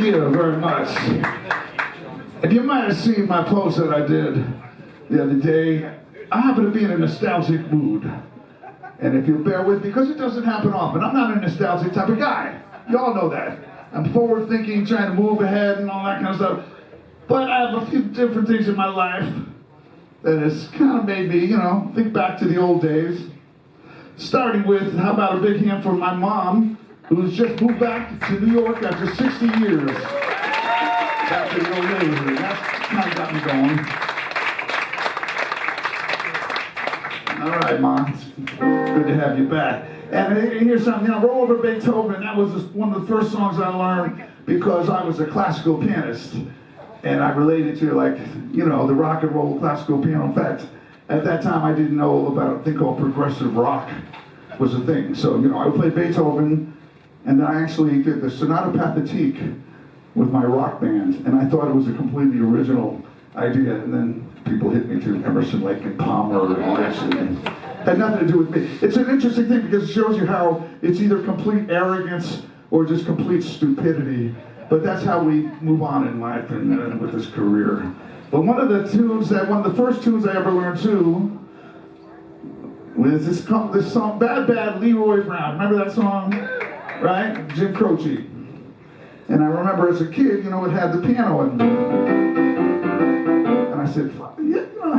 you very much. And you might have seen my post that I did the other day. I happen to be in a nostalgic mood. And if you'll bear with me, because it doesn't happen often, I'm not a nostalgic type of guy. You all know that. I'm forward thinking, trying to move ahead and all that kind of stuff. But I have a few different things in my life that has kind of made me, think back to the old days. Starting with, how about a big hand for my mom, who's just moved back to New York after 60 years. Back to the old neighborhood. That's kind of got me going. All right, Mom. Good to have you back. And here's something, Roll Over Beethoven, that was one of the first songs I learned because I was a classical pianist. And I related to, the rock and roll classical piano. In fact, at that time I didn't know about a thing called progressive rock was a thing. So, I would play Beethoven, and then I actually did the Sonata Pathétique with my rock band. And I thought it was a completely original idea. And then people hit me to Emerson, Lake and Palmer and all that shit. Had nothing to do with me. It's an interesting thing because it shows you how it's either complete arrogance or just complete stupidity. But that's how we move on in life and with this career. But one of the first tunes I ever learned too was this song, Bad Bad Leroy Brown. Remember that song? Right? Jim Croce. And I remember as a kid, it had the piano in it. And I said,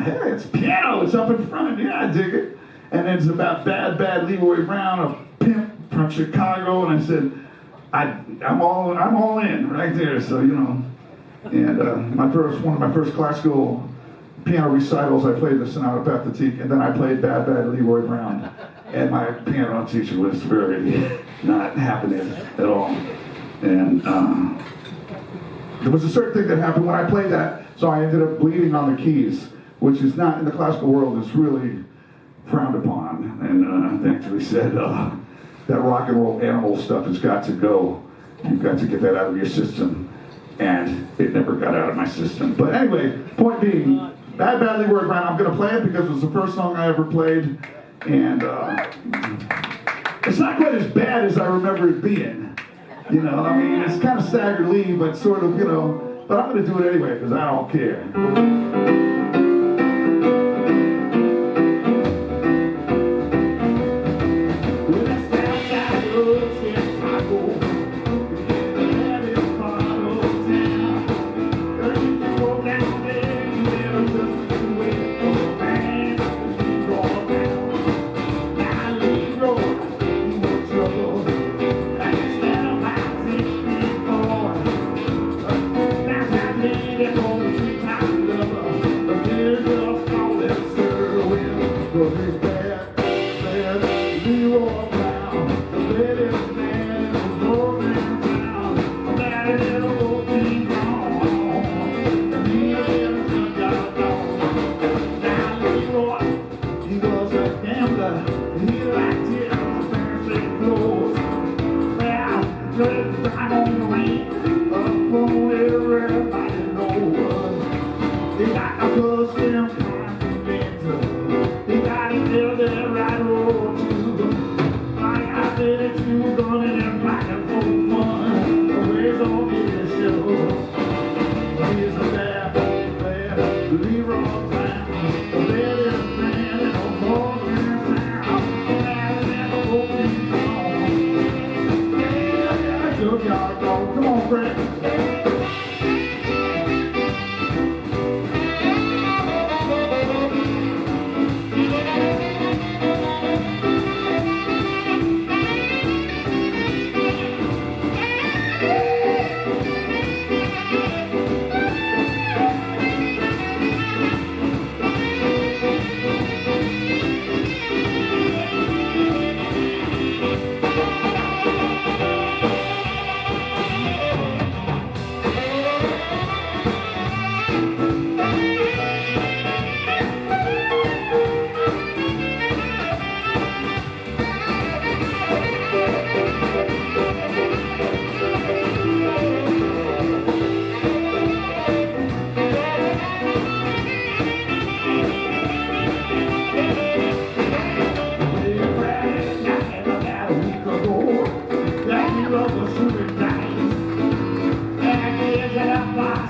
hey, it's piano, it's up in front. Yeah, I dig it. And it's about Bad Bad Leroy Brown, a pimp from Chicago. And I said, I'm all in right there. So, and one of my first classical piano recitals, I played the Sonata Pathétique, and then I played Bad Bad Leroy Brown. And my piano teacher was very not happening at all. And there was a certain thing that happened when I played that, so I ended up bleeding on the keys, which is not, in the classical world, is really frowned upon. And they actually said, that rock and roll animal stuff has got to go. You've got to get that out of your system. And it never got out of my system. But anyway, point being, Bad Bad Leroy Brown, I'm going to play it because it was the first song I ever played. And it's not quite as bad as I remember it being. It's kind of staggeredly, but sort of, but I'm going to do it anyway because I don't care. Come on, Frank.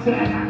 Santa.